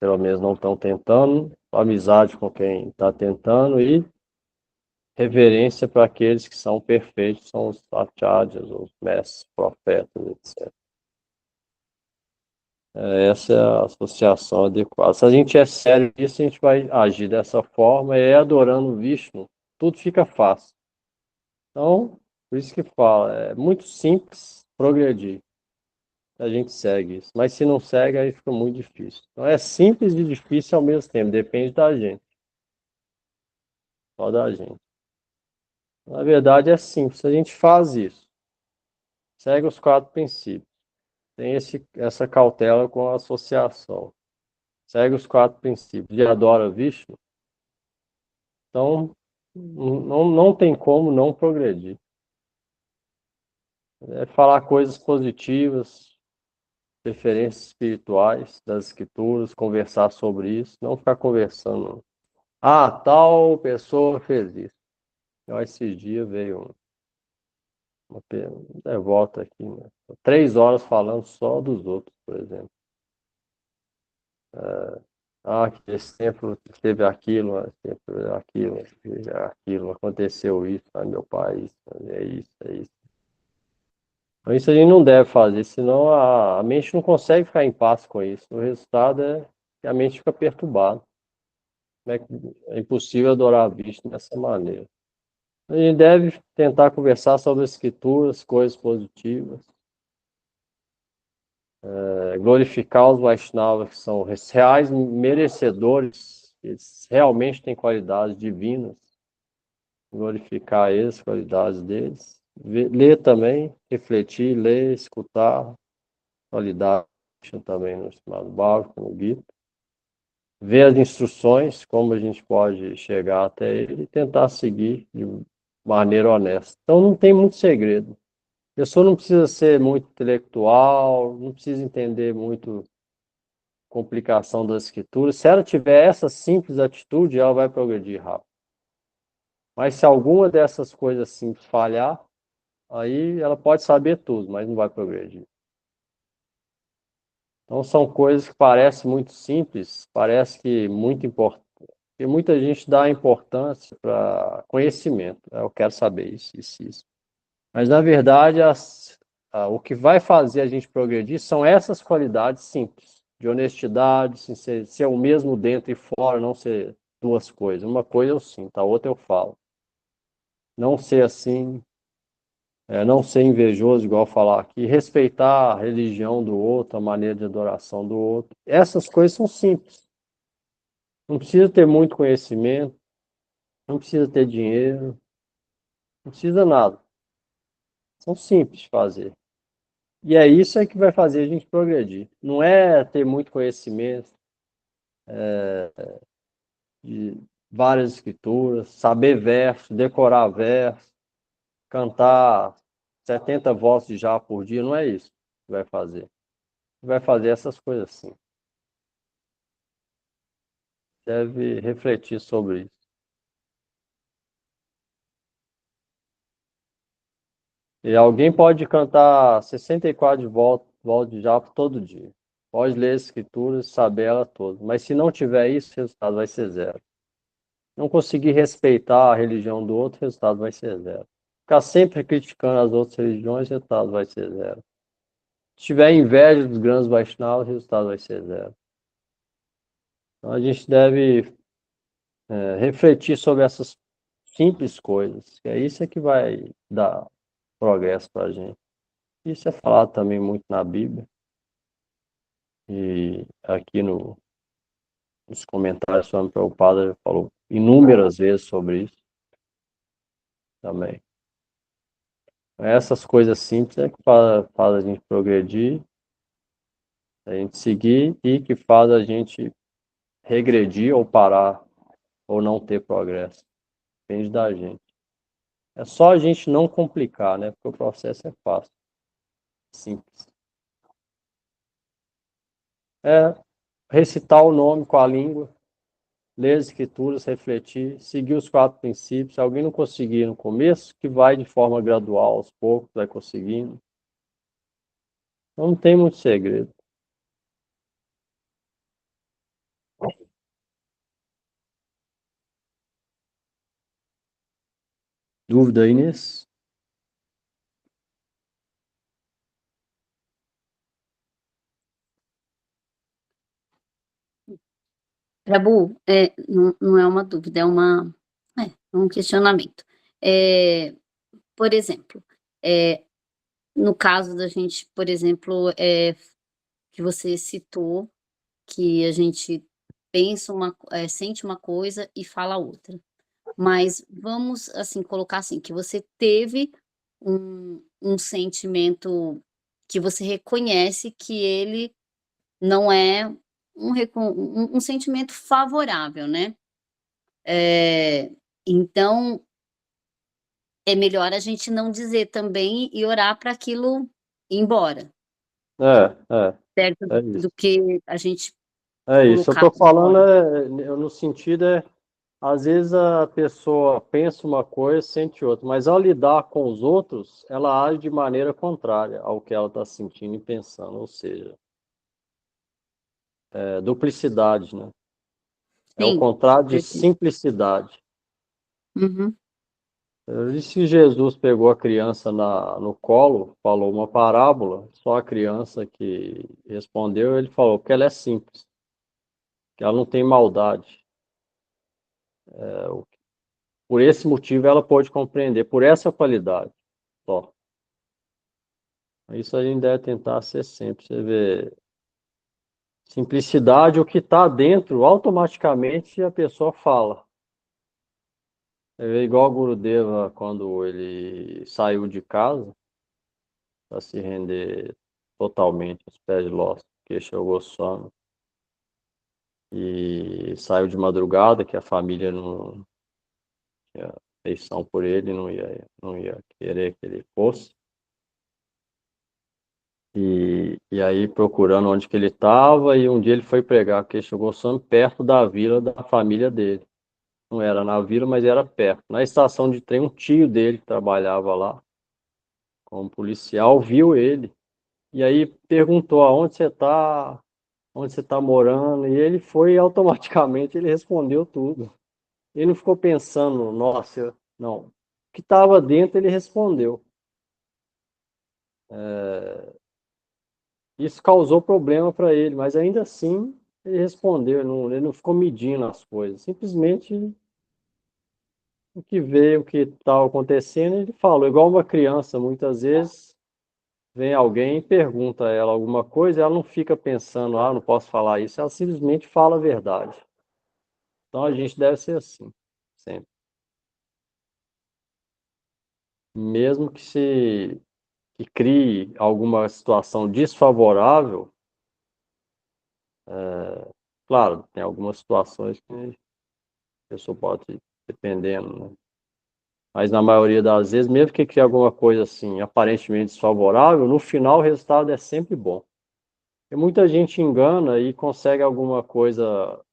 pelo menos não estão tentando, amizade com quem está tentando e reverência para aqueles que são perfeitos, são os acharyas, os mestres, profetas, etc. Essa é a associação adequada. Se a gente é sério nisso, a gente vai agir dessa forma, adorando o Vishnu, tudo fica fácil. Então, por isso que fala, é muito simples progredir. A gente segue isso. Mas se não segue, aí fica muito difícil. Então é simples e difícil ao mesmo tempo, depende da gente. Só da gente. Na verdade é simples, a gente faz isso. Segue os 4 princípios. Tem essa cautela com a associação. Segue os 4 princípios e adora Vishnu. Então, não tem como não progredir. É falar coisas positivas, referências espirituais das escrituras, conversar sobre isso, não ficar conversando. Ah, tal pessoa fez isso. Esses dias veio uma devota aqui, né? 3 horas falando só dos outros, por exemplo. Que esse tempo teve aquilo, aquilo, aconteceu isso, meu pai, é isso, é isso. Então, isso a gente não deve fazer, senão a mente não consegue ficar em paz com isso. O resultado é que a mente fica perturbada. É impossível adorar a vista dessa maneira. A gente deve tentar conversar sobre as escrituras, coisas positivas. glorificar os Vaishnavas, que são os reais merecedores, eles realmente têm qualidades divinas, glorificar eles, qualidades deles. Ler também, refletir, ler, escutar, qualidade também no chamado Bhagavad, no Gita. Ver as instruções, como a gente pode chegar até ele e tentar seguir de maneira honesta. Então não tem muito segredo. A pessoa não precisa ser muito intelectual, não precisa entender muito complicação das escrituras. Se ela tiver essa simples atitude, ela vai progredir rápido. Mas se alguma dessas coisas simples falhar, aí ela pode saber tudo, mas não vai progredir. Então são coisas que parecem muito simples, parece que muito importante, porque muita gente dá importância para conhecimento. Eu quero saber isso, isso, isso. Mas na verdade o que vai fazer a gente progredir são essas qualidades simples, de honestidade, ser o mesmo dentro e fora, não ser duas coisas. Uma coisa eu sinto, a outra eu falo. Não ser assim, não ser invejoso, igual falar aqui, respeitar a religião do outro, a maneira de adoração do outro. Essas coisas são simples. Não precisa ter muito conhecimento, não precisa ter dinheiro, não precisa nada. São simples de fazer. E é isso que vai fazer a gente progredir. Não é ter muito conhecimento de várias escrituras, saber verso, decorar verso, cantar 70 vozes já por dia, não é isso que vai fazer. Vai fazer essas coisas assim. Deve refletir sobre isso. E alguém pode cantar 64 voltas de japa todo dia. Pode ler as escrituras, saber ela toda. Mas se não tiver isso, o resultado vai ser zero. Não conseguir respeitar a religião do outro, o resultado vai ser zero. Ficar sempre criticando as outras religiões, o resultado vai ser zero. Se tiver inveja dos grandes Vaishnavas, o resultado vai ser zero. Então a gente deve refletir sobre essas simples coisas. Que é isso que vai dar progresso para a gente. Isso é falado também muito na Bíblia. E aqui nos comentários, o Swami Prabhupada falou inúmeras vezes sobre isso também. Essas coisas simples é que faz a gente progredir, a gente seguir e que faz a gente regredir ou parar ou não ter progresso. Depende da gente. É só a gente não complicar, né? Porque o processo é fácil, simples. É recitar o nome com a língua, ler as escrituras, refletir, seguir os 4 princípios. Se alguém não conseguir no começo, que vai de forma gradual, aos poucos, vai conseguindo. Então, não tem muito segredo. Dúvida, Inês? Prabhu, não é uma dúvida, um questionamento. Por exemplo, no caso da gente, por exemplo, que você citou, que a gente pensa sente uma coisa e fala outra. Mas vamos, assim, colocar assim, que você teve um sentimento que você reconhece que ele não é um sentimento favorável, né? Então, é melhor a gente não dizer também e orar para aquilo ir embora, certo? É isso. Do que a gente É isso. Eu colocar estou para falando fora. no sentido às vezes a pessoa pensa uma coisa, sente outra, mas ao lidar com os outros, ela age de maneira contrária ao que ela está sentindo e pensando, ou seja, duplicidade, né? É o Sim, contrário de perfeito. simplicidade. Uhum. Eu disse que Jesus pegou a criança no colo, falou uma parábola, só a criança que respondeu, ele falou que ela é simples, que ela não tem maldade. Por esse motivo ela pôde compreender, por essa qualidade só. Isso a gente deve tentar ser sempre. Você vê, simplicidade, o que está dentro, automaticamente a pessoa fala. Você vê igual o Gurudeva, quando ele saiu de casa para se render totalmente aos pés de Lhasa, que chegou Goswami, e saiu de madrugada, que a família não tinha afeição por ele, não ia querer que ele fosse. E aí procurando onde que ele estava, e um dia ele foi pregar, porque chegou só perto da vila da família dele. Não era na vila, mas era perto. Na estação de trem, um tio dele que trabalhava lá como policial viu ele. E aí perguntou aonde você está, onde você está morando, e ele foi automaticamente, ele respondeu tudo. Ele não ficou pensando, nossa, não. O que estava dentro, ele respondeu. Isso causou problema para ele, mas ainda assim ele respondeu, ele não ficou medindo as coisas. Simplesmente o que veio, o que estava acontecendo, ele falou. Igual uma criança, muitas vezes vem alguém e pergunta a ela alguma coisa, ela não fica pensando, não posso falar isso, ela simplesmente fala a verdade. Então a gente deve ser assim, sempre. Mesmo que crie alguma situação desfavorável, claro, tem algumas situações que a pessoa pode, dependendo, né? Mas na maioria das vezes, mesmo que crie alguma coisa assim aparentemente desfavorável, no final o resultado é sempre bom. E muita gente engana e consegue alguma coisa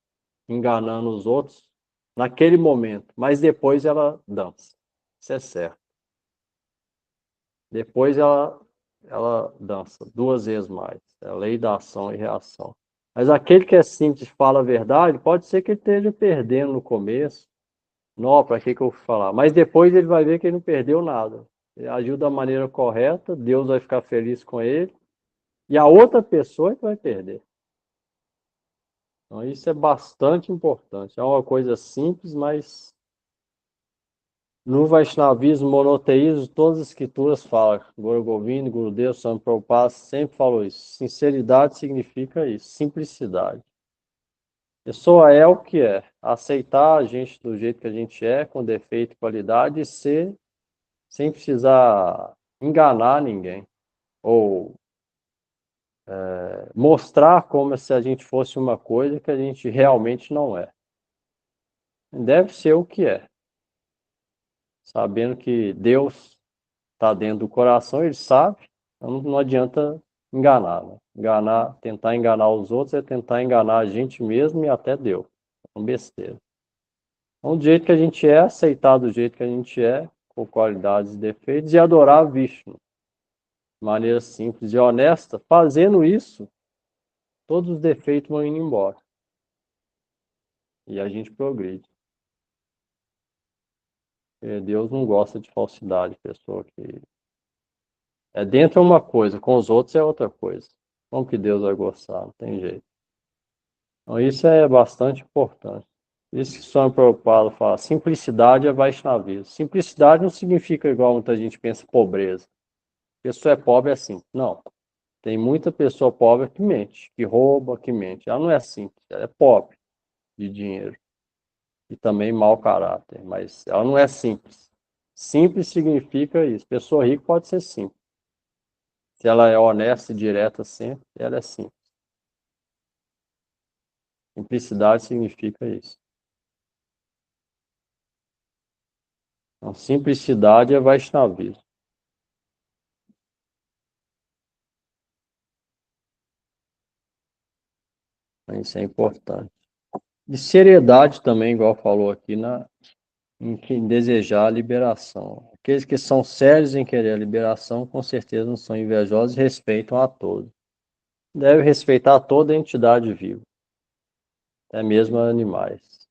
enganando os outros naquele momento, mas depois ela dança. Isso é certo. Depois ela dança duas vezes mais. É a lei da ação e reação. Mas aquele que é simples e fala a verdade, pode ser que ele esteja perdendo no começo. Não, para que eu vou falar? Mas depois ele vai ver que ele não perdeu nada. Ele agiu da maneira correta, Deus vai ficar feliz com ele, e a outra pessoa é que vai perder. Então, isso é bastante importante. É uma coisa simples, mas no Vaishnavismo, monoteísmo, todas as escrituras falam. Guru Govinda, Gurudev, Swami Prabhupada sempre falou isso. Sinceridade significa isso, simplicidade. A pessoa é o que é. Aceitar a gente do jeito que a gente é, com defeito e qualidade, e ser sem precisar enganar ninguém. Ou mostrar como se a gente fosse uma coisa que a gente realmente não é. Deve ser o que é. Sabendo que Deus está dentro do coração, ele sabe, então não adianta enganar, né? Tentar enganar os outros é tentar enganar a gente mesmo e até Deus. É uma besteira. Então, do jeito que a gente é, aceitar do jeito que a gente é, com qualidades e defeitos, e adorar Vishnu de maneira simples e honesta. Fazendo isso, todos os defeitos vão indo embora. E a gente progride. Porque Deus não gosta de falsidade, pessoa que é dentro é uma coisa, com os outros é outra coisa. Como que Deus vai gostar? Não tem jeito. Então isso é bastante importante. Isso que o Swami Prabhupada fala, simplicidade é Vaishnavismo. Simplicidade não significa igual muita gente pensa, pobreza. Pessoa é pobre é simples. Não. Tem muita pessoa pobre que mente, que rouba, que mente. Ela não é simples, ela é pobre de dinheiro. E também mau caráter, mas ela não é simples. Simples significa isso. Pessoa rica pode ser simples. Se ela é honesta e direta sempre, ela é simples. Simplicidade significa isso. Então, simplicidade é Vaishnavismo. Isso é importante. E seriedade também, igual falou aqui, em desejar a liberação. Aqueles que são sérios em querer a liberação, com certeza não são invejosos e respeitam a todos. Deve respeitar toda a entidade viva, até mesmo animais.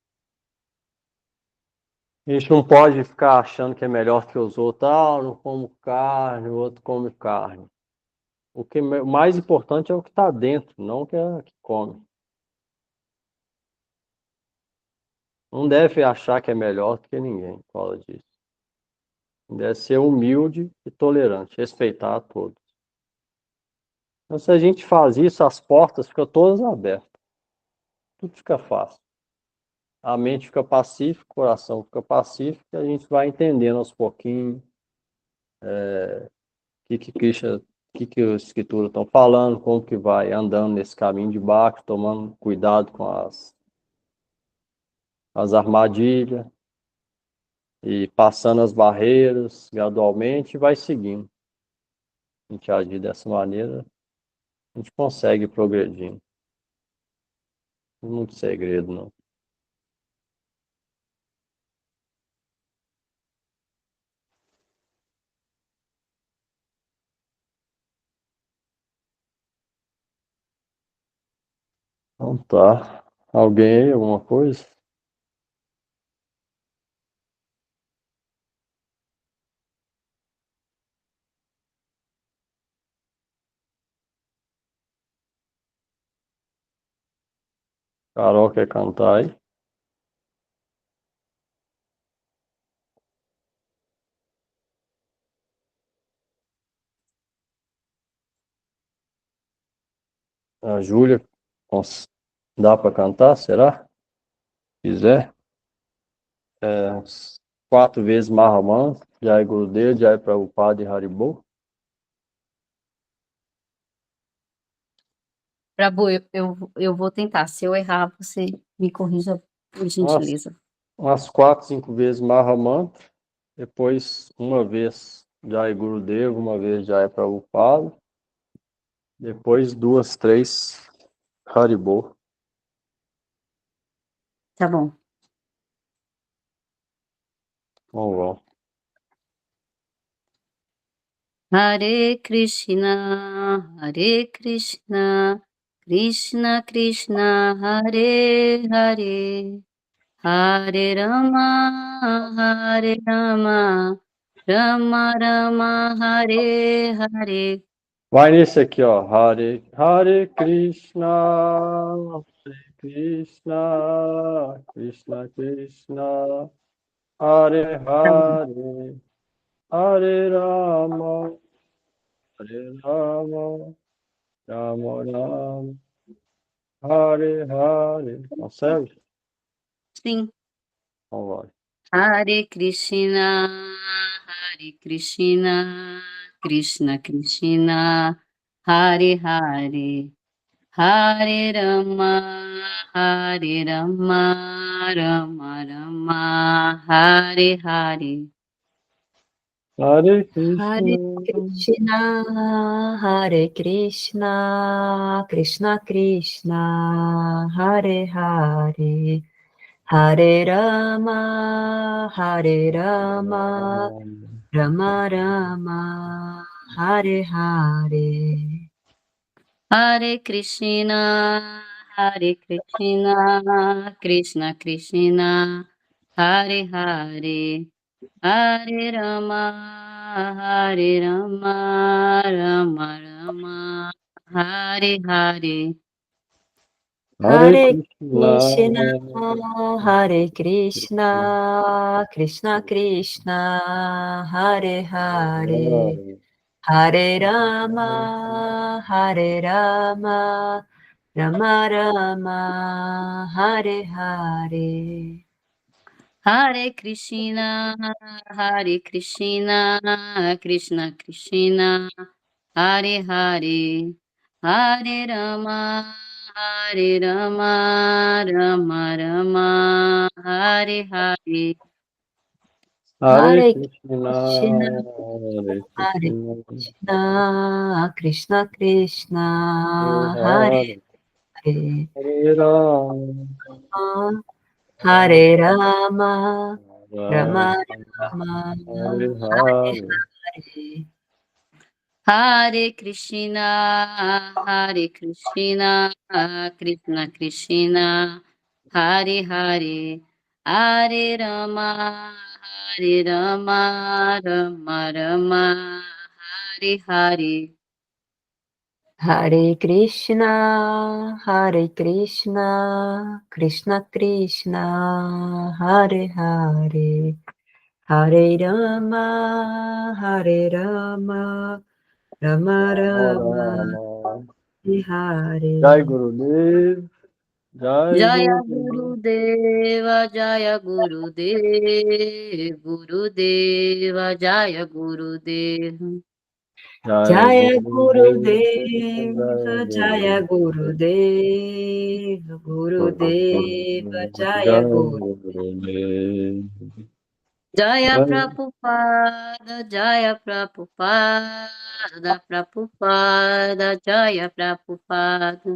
A gente não pode ficar achando que é melhor que os outros. Eu não como carne, o outro come carne. O mais importante é o que está dentro, não o que come. Não deve achar que é melhor do que ninguém, fala disso. Deve ser humilde e tolerante, respeitar a todos. Então, se a gente faz isso, as portas ficam todas abertas. Tudo fica fácil. A mente fica pacífica, o coração fica pacífico, e a gente vai entendendo aos pouquinhos o que as escrituras estão falando, como que vai andando nesse caminho de baixo, tomando cuidado com as armadilhas e passando as barreiras gradualmente e vai seguindo. A gente agir dessa maneira, a gente consegue progredir. Não tem muito segredo, não. Então tá. Alguém aí, alguma coisa? Carol quer cantar aí? A Júlia, dá para cantar, será? Se quiser. 4 vezes Mahaman, Jai Gurudev, Jai Prabhupada e Haribo. Prabhu, eu vou tentar. Se eu errar, você me corrija, por gentileza. Umas 4, 5 vezes Mahamantra, depois uma vez Jai Gurudev, uma vez Jai Prabhupada, depois 2, 3 Haribo. Tá bom. Vamos. Hare Krishna, Krishna Krishna, Hare Hare, Hare Rama, Rama Rama, Hare Hare. Vai nesse aqui, ó. Hare Krishna, Krishna Krishna, Hare Hare, Hare Rama, Rama Rama, Hare Hare. Consegue? Sim. Vamos lá. Hare Krishna, Krishna Krishna, Hare Hare, Hare Rama, Rama Rama, Hare Hare. Hare Hare Krishna, Krishna, Hare Krishna, Krishna Krishna, Hare Hare, Hare Rama, Rama Rama, Hare Hare. Hare Krishna, Krishna Krishna, Hare Hare, Hare Rama, Rama Rama, Hare Hare. Hare Krishna, Hare Krishna, Krishna Krishna, Hare Hare, Hare Rama, Rama Rama, Hare Hare. Hare Krishna, Krishna Krishna, Hare Hare, Hare Rama, Rama Rama, Hare Hare. Hare Krishna, Hare Krishna, Krishna Krishna, Hare Hare, Hare Rama, Hare Rama, Rama Rama, Hare Hare Hare. Hare. Hare Krishna, Krishna Krishna, Hare Hare, Hare Rama, Rama Rama, Hare Hare. Hare Krishna, Krishna Krishna, Hare Hare, Hare Rama, Rama Rama, Hare. Jai Gurudev, Jai Jaya Gurudev. Gurudeva, Jaya Gurudev, Gurudeva, Jaya Gurudeva. Jaya Gurudev, Gurudeva, Jaya Gurudeva, Gurudeva, Jaya Guru. Jaya Prabhupada, Jaya Prabhupada, Prabhupada, Jaya Prabhupada.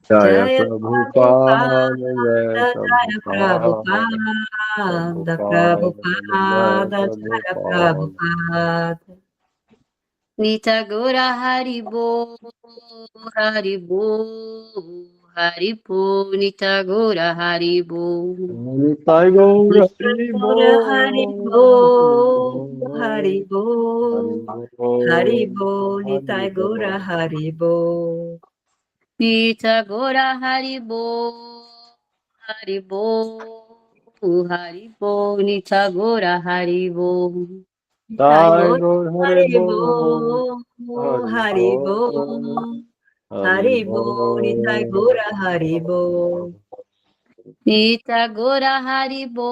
Jaya Jaya Prabhupada, Jaya Jaya Prabhupada, Prabhupada, Prabhupada, Prabhupada, Jaya Jaya Prabhupada. Prabhupada. Nitagora Haribo, Haribo, Haribo, Nitagora Haribo. Nitai Gaura Haribo, Ora Haribo, Haribo, Haribo, Nitai Gora Haribo. Nitagora Haribo, Haribo, Haribo, Nitagora Haribo. Nitai Gora Haribo, Haribo, Haribo, Nitai Gora Haribo. Nitagora Haribo,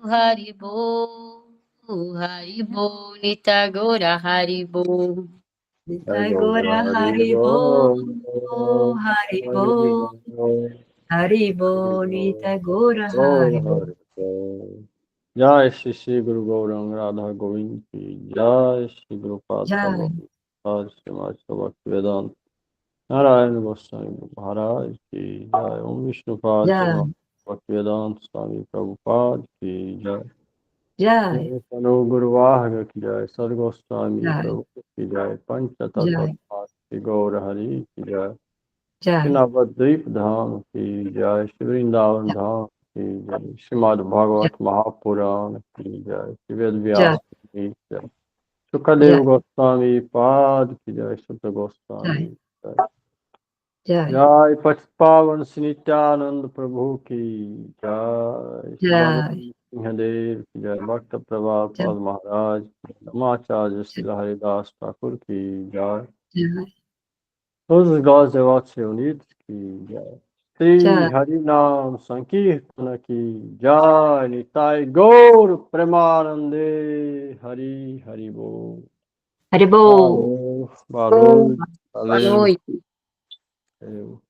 Haribo, Haribo, Nitagora Haribo. Nitai Gora Haribo, Haribo, Haribo, Nitai Gora Haribo. Jai Shri Shri Guru Gaurang Radha Govind ki Jai Shri Guru Padma Jai Shrimad Bhakti Vedanta Narayana Goswami Maharaj ki Jai Om Vishnu Padma Bhakti Vedanta Swami Prabhupada ki Jai Jai, Tanu Guru Vahaga ki Jai Sad Goswami Jai, Prabhu ki Jai Pancha Jai, Tattva ki Gaura Hari ki Jai Jai, Navadvip Dham ki Jai Shri Vrindavan Dham की जय श्रीमद् भागवत महापुराण की जय श्री वेद व्यास की जय सुखदेव गोस्वामी पाद की जय सुत गोस्वामी जय जय पतित पावन नित्यानंद प्रभु की जय सिंहदेव की जय भक्त प्रभात पाद महाराज नमाचार्य श्री हरिदास ठाकुर की जय Todos os gods devotos reunidos की जय Shri Harinam Sankirtana ki Jai Nitai Gaur Premanande Hari Haribo. Haribo. Valeu. Boa noite. Valeu.